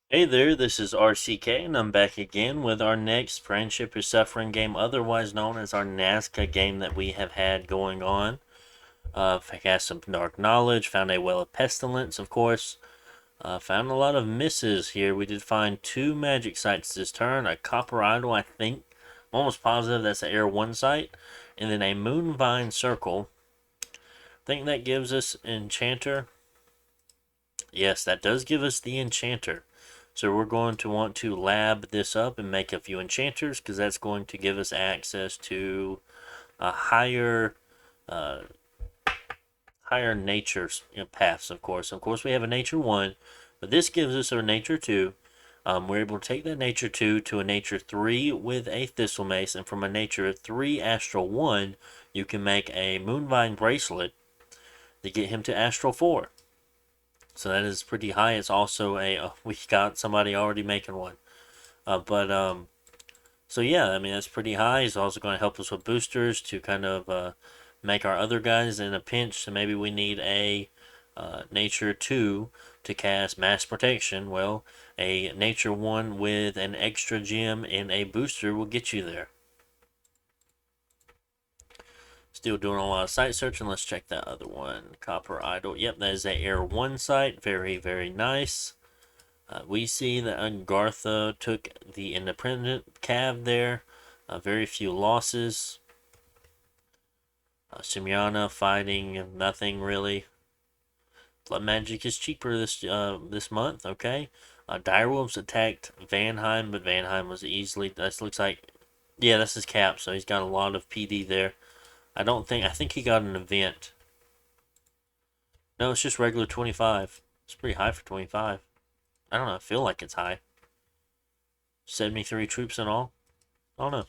Hey there, this is RCK, and I'm back again with our next Friendship is Suffering game, otherwise known as our Nazca game that we have had going on. Got some Dark Knowledge, found a Well of Pestilence, of course. Found a lot of misses here. We did find two magic sites this turn, a Copper Idol, I think. I'm almost positive that's an Air 1 site, and then a Moonvine Circle. I think that gives us Enchanter. Yes, that does give us the Enchanter. So we're going to want to lab this up and make a few enchanters because that's going to give us access to a uh, higher nature paths. Of course, we have a nature 1, but this gives us a nature 2. We're able to take that nature 2 to a nature 3 with a thistle mace, and from a nature 3 astral 1, you can make a moonvine bracelet to get him to astral 4. So that is pretty high. It's also we got somebody already making one. But So yeah, I mean that's pretty high. He's also going to help us with boosters to kind of make our other guys in a pinch. So maybe we need a nature 2 to cast mass protection. Well, a nature 1 with an extra gem and a booster will get you there. Still doing a lot of site searching. Let's check that other one. Copper Idol. Yep, that is a Air 1 site. Very, very nice. We see that Ungartha took the independent cav there. Very few losses. Simiana fighting nothing really. Blood magic is cheaper this month. Okay. Direwolves attacked Vanheim, but Vanheim was easily. That looks like, yeah, that's his cap. So he's got a lot of PD there. I think he got an event. No, it's just regular 25. It's pretty high for 25. I don't know. I feel like it's high. 73 troops in all. I don't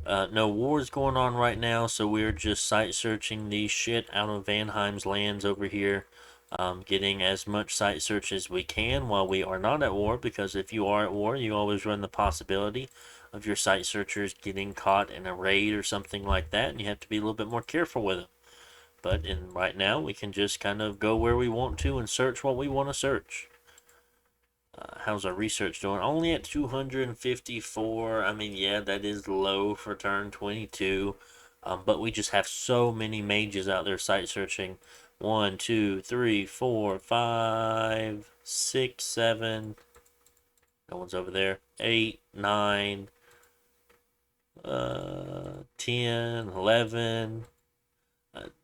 know. No wars going on right now, so we're just site searching the shit out of Vanheim's lands over here. Getting as much site search as we can while we are not at war, because if you are at war, you always run the possibility of your site searchers getting caught in a raid or something like that, and you have to be a little bit more careful with them. But right now, we can just kind of go where we want to and search what we want to search. How's our research doing? Only at 254. I mean, yeah, that is low for turn 22. But we just have so many mages out there site searching. One, two, three, four, five, six, seven. No one's over there. 8, 9, 10, 11,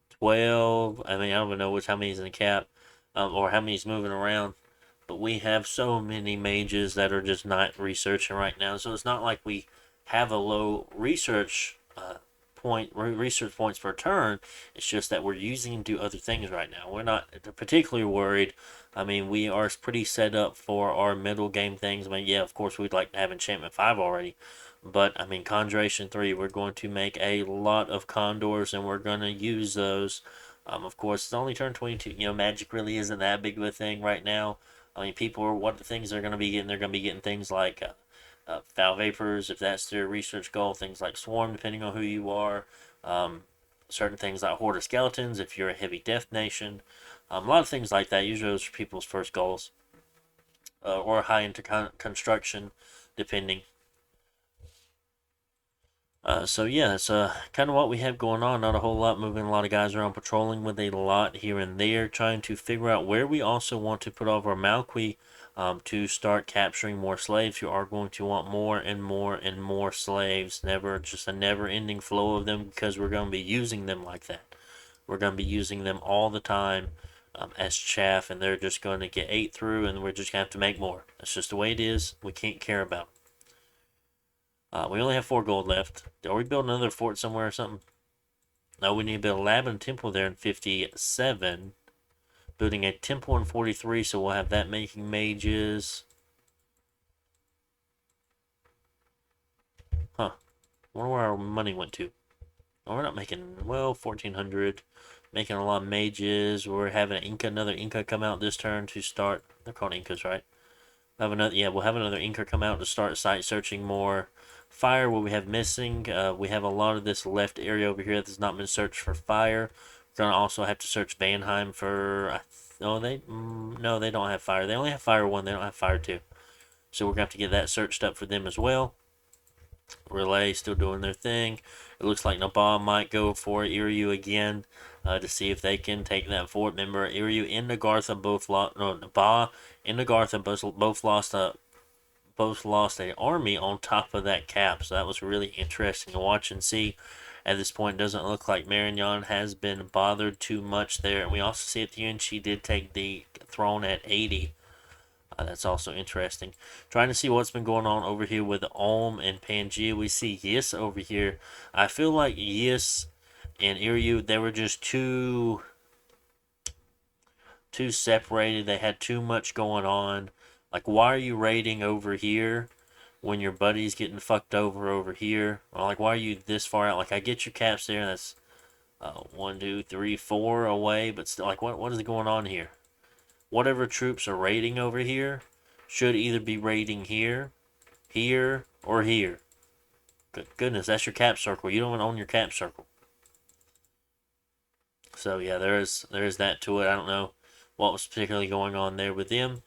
12. I mean, I don't even know how many's in the cap, or how many's moving around. But we have so many mages that are just not researching right now. So it's not like we have a low research points per turn. It's just that we're using them to do other things right now. We're not particularly worried. I mean, we are pretty set up for our middle game things. I mean, yeah, of course we'd like to have Enchantment 5 already. But I mean, Conjuration 3, we're going to make a lot of condors and we're going to use those. Of course, it's only turn 22. You know, magic really isn't that big of a thing right now. I mean, people are what the things they're going to be getting. They're going to be getting things like foul vapors, if that's their research goal. Things like swarm, depending on who you are. Um, Certain things like horde of skeletons, if you're a heavy death nation. A lot of things like that. Usually, those are people's first goals, or high into construction, depending. So yeah, that's kind of what we have going on. Not a whole lot, moving a lot of guys around, patrolling with a lot here and there, trying to figure out where we also want to put over our Malqui to start capturing more slaves. You are going to want more and more and more slaves. Never just a never-ending flow of them because we're going to be using them like that. We're going to be using them all the time as chaff, and they're just going to get ate through, and we're just going to have to make more. That's just the way it is. We can't care about. We only have 4 gold left. Are we building another fort somewhere or something? No, we need to build a lab and a temple there in 57. Building a temple in 43, so we'll have that making mages. Huh. I wonder where our money went to. Oh, we're not making, well, 1400. Making a lot of mages. We're having another Inca come out this turn to start. They're called Incas, right? We'll have another Inca come out to start site searching more. Fire, what we have missing, we have a lot of this left area over here that's not been searched for fire. We're going to also have to search Vanheim for, I Oh, no, they don't have fire. They only have fire 1. They don't have fire 2. So we're gonna have to get that searched up for them as well. Relay still doing their thing. It looks like Nabal might go for Iryu again to see if they can take that fort. Remember, Iryu and Nagartha both lost. No, Nabal and Nagartha both lost a army on top of that cap. So that was really interesting to watch and see. At this point, it doesn't look like Marignan has been bothered too much there. And we also see at the end she did take the throne at 80. That's also interesting. Trying to see what's been going on over here with Ulm and Pangaea. We see Yis over here. I feel like Yis and Iryu, they were just too separated. They had too much going on. Like, why are you raiding over here when your buddy's getting fucked over here? Or like, why are you this far out? Like, I get your caps there. That's 1, 2, 3, 4 away. But still, like, what is going on here? Whatever troops are raiding over here should either be raiding here, here, or here. Good goodness, that's your cap circle. You don't want to own your cap circle. So yeah, there is that to it. I don't know what was particularly going on there with them.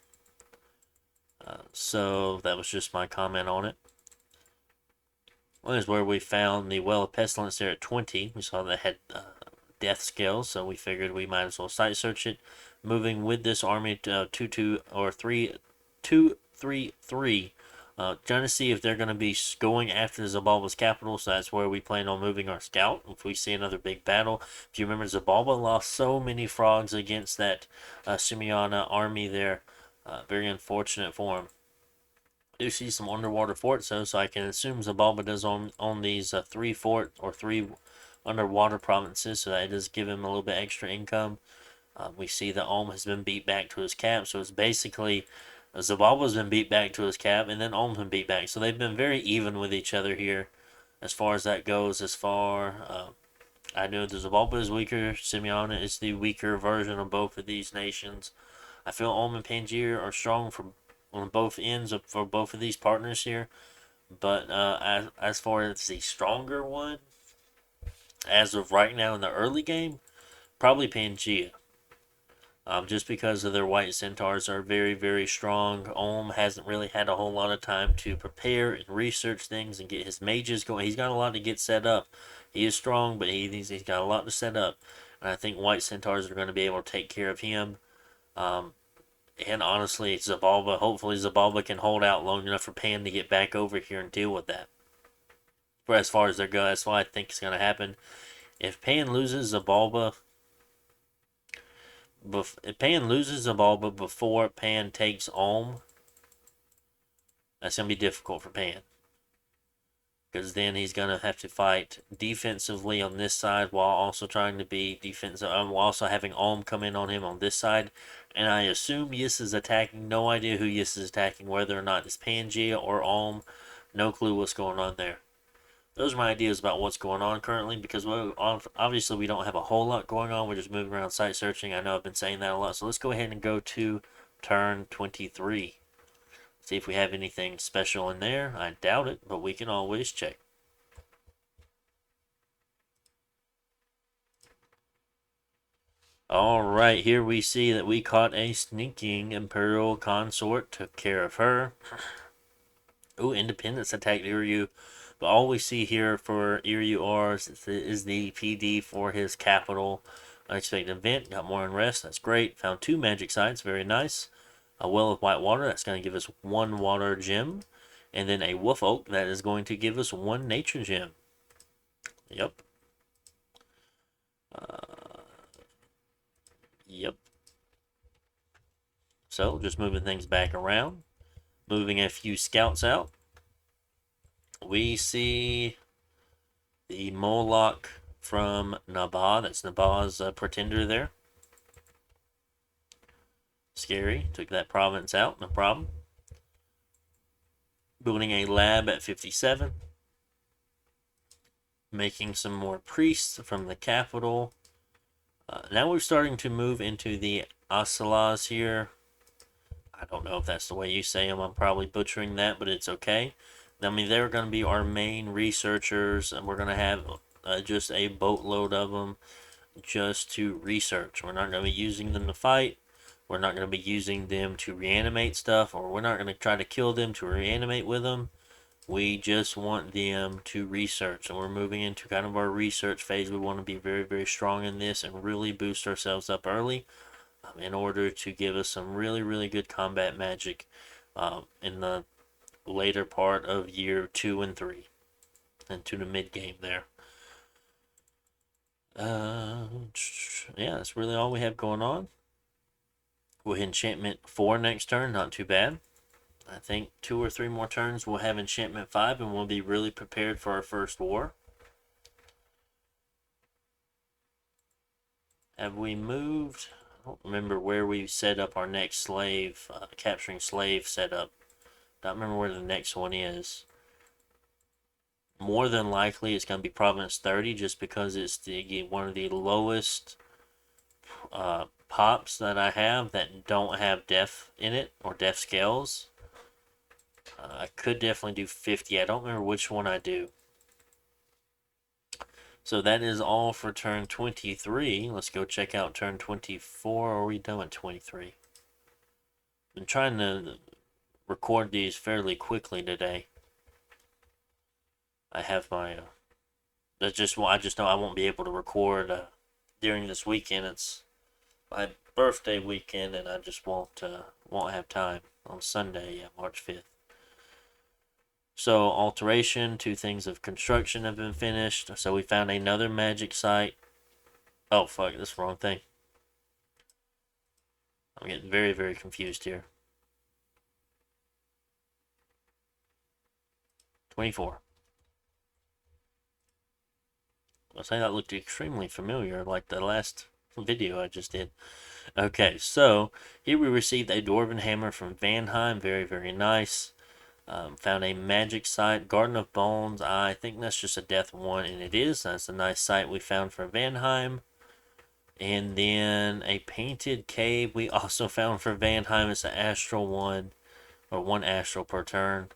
So that was just my comment on it. Well, here's where we found the Well of Pestilence there at 20. We saw that had death scales, so we figured we might as well site search it. Moving with this army to 2, 3, 3. Trying to see if they're going to be going after Zabalba's capital, so that's where we plan on moving our scout if we see another big battle. If you remember, Zabalba lost so many frogs against that Sumiana army there. Very unfortunate for him. I do see some underwater forts though, so I can assume Zabalba does own these 3 underwater provinces, so that does give him a little bit extra income. We see that Ulm has been beat back to his cap, so it's basically Zabalba's been beat back to his cap, and then Ulm's been beat back. So they've been very even with each other here, as far as that goes. I know the Zabalba is weaker, Simiana is the weaker version of both of these nations. I feel Ulm and Pangaea are strong on both ends for both of these partners here, but as far as the stronger one, as of right now in the early game, probably Pangaea. Just because of their white centaurs are very, very strong. Ulm hasn't really had a whole lot of time to prepare and research things and get his mages going. He's got a lot to get set up. He is strong, but he's got a lot to set up. And I think white centaurs are going to be able to take care of him. And honestly, hopefully Zabalba can hold out long enough for Pan to get back over here and deal with that. For as far as they go, that's what I think is going to happen. If Pan loses Zabalba, if Pan loses Zabalba before Pan takes Ulm, that's going to be difficult for Pan. Because then he's going to have to fight defensively on this side while also trying to be defensive. While also having Ulm come in on him on this side. And I assume Yis is attacking. No idea who Yis is attacking, whether or not it's Pangaea or Ulm. No clue what's going on there. Those are my ideas about what's going on currently, because obviously we don't have a whole lot going on. We're just moving around site searching. I know I've been saying that a lot. So let's go ahead and go to turn 23. See if we have anything special in there. I doubt it, but we can always check. Alright, here we see that we caught a sneaking Imperial Consort, took care of her. Ooh, Independence attacked Iryu. But all we see here for Iryu Ors is the PD for his capital. Unexpected event, got more unrest, that's great. Found 2 magic sites, very nice. A well of white water, that's going to give us 1 water gem. And then a wolf oak, that is going to give us 1 nature gem. Yep. Yep. So, just moving things back around. Moving a few scouts out. We see the Moloch from Nabha. That's Nabha's pretender there. Scary. Took that province out. No problem. Building a lab at 57. Making some more priests from the capital. Now we're starting to move into the Asalas here. I don't know if that's the way you say them. I'm probably butchering that, but it's okay. I mean, they're going to be our main researchers, and we're going to have just a boatload of them just to research. We're not going to be using them to fight. We're not going to be using them to reanimate stuff, or we're not going to try to kill them to reanimate with them. We just want them to research, and we're moving into kind of our research phase. We want to be very, very strong in this and really boost ourselves up early in order to give us some really, really good combat magic in the later part of year 2 and 3 and to the mid game there. Yeah, that's really all we have going on. We'll hit enchantment 4 next turn, not too bad. I think 2 or 3 more turns we'll have enchantment 5 and we'll be really prepared for our first war. Have we moved? I don't remember where we set up our next slave, capturing slave setup. Don't remember where the next one is. More than likely it's going to be Province 30 just because it's one of the lowest pops that I have that don't have death in it or death scales. I could definitely do 50. I don't remember which one I do. So that is all for turn 23. Let's go check out turn 24. Are we done with 23? I'm trying to record these fairly quickly today. I have my I just know I won't be able to record during this weekend. It's my birthday weekend, and I just won't have time on Sunday, March 5th. So alteration, 2 things of construction have been finished. So we found another magic site. Oh fuck, that's the wrong thing. I'm getting very, very confused here. 24. I say that looked extremely familiar, like the last video I just did. Okay, so here we received a Dwarven Hammer from Vanheim. Very, very nice. Found a magic site, Garden of Bones. I think that's just a death one, and it is. That's a nice site we found for Vanheim. And then a painted cave we also found for Vanheim. It's an astral one, or 1 astral per turn.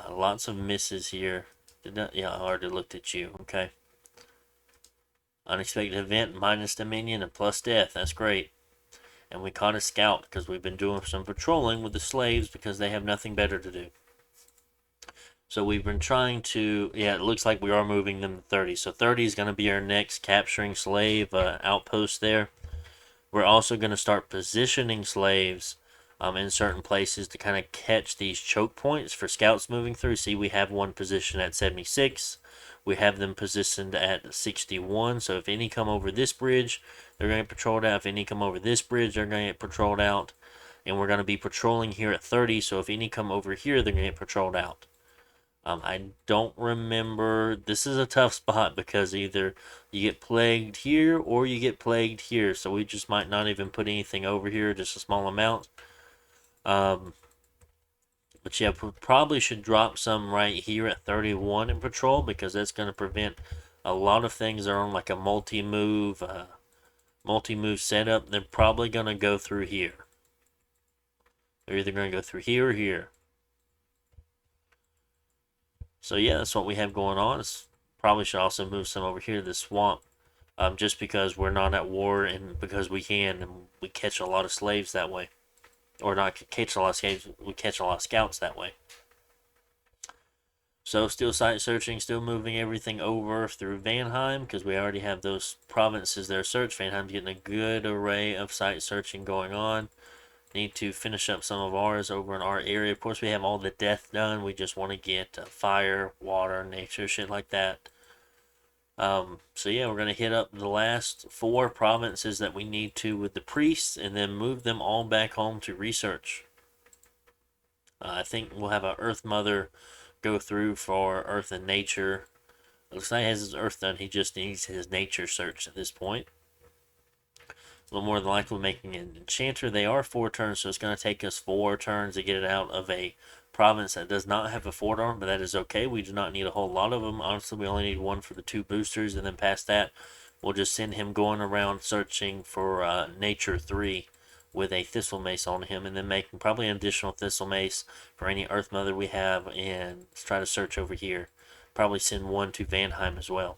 Lots of misses here. Yeah, I already looked at you. Okay. Unexpected event, minus Dominion and plus death. That's great. And we caught a scout because we've been doing some patrolling with the slaves because they have nothing better to do. So we've been trying to, it looks like we are moving them to 30. So 30 is going to be our next capturing slave outpost there. We're also going to start positioning slaves in certain places to kind of catch these choke points for scouts moving through. See, we have one position at 76. We have them positioned at 61. So if any come over this bridge, they're going to get patrolled out. If any come over this bridge, they're going to get patrolled out. And we're going to be patrolling here at 30. So if any come over here, they're going to get patrolled out. I don't remember. This is a tough spot because either you get plagued here or you get plagued here. So we just might not even put anything over here, just a small amount. But yeah, we probably should drop some right here at 31 in patrol because that's going to prevent a lot of things that are on like a multi-move setup. They're probably going to go through here. They're either going to go through here or here. So yeah, that's what we have going on. Probably should also move some over here to the swamp, just because we're not at war and because we can, and we catch a lot of slaves that way. Or not catch a lot of slaves, we catch a lot of scouts that way. So still site searching, still moving everything over through Vanheim, because we already have those provinces there searched. Vanheim's getting a good array of site searching going on. Need to finish up some of ours over in our area. Of course, we have all the death done. We just want to get fire, water, nature, shit like that. So yeah, we're going to hit up the last 4 provinces that we need to with the priests and then move them all back home to research. I think we'll have an Earth Mother go through for Earth and Nature. Looks like he has his Earth done. He just needs his Nature search at this point. A little more than likely making an enchanter. They are 4 turns, so it's going to take us 4 turns to get it out of a province that does not have a fort arm, but that is okay. We do not need a whole lot of them. Honestly, we only need 1 for the 2 boosters, and then past that, we'll just send him going around searching for Nature 3 with a Thistle Mace on him, and then making probably an additional Thistle Mace for any Earth Mother we have, and let's try to search over here. Probably send 1 to Vanheim as well.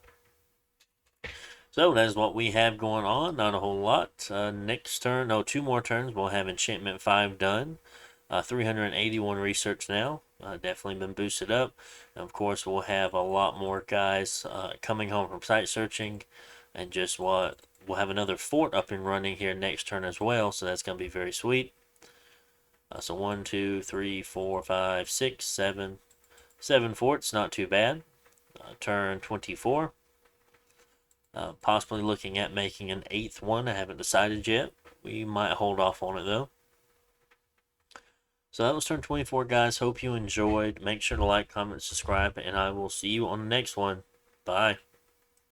So that's what we have going on. Not a whole lot. Next turn, no, two more turns. We'll have Enchantment 5 done. 381 research now. Definitely been boosted up. And of course, we'll have a lot more guys coming home from site searching. And just what? We'll have another fort up and running here next turn as well. So that's going to be very sweet. So 1, 2, 3, 4, 5, 6, 7. 7 forts, not too bad. Turn 24. Possibly looking at making an 8th one. I haven't decided yet. We might hold off on it though. So that was turn 24, guys. Hope you enjoyed. Make sure to like, comment, subscribe, and I will see you on the next one. Bye.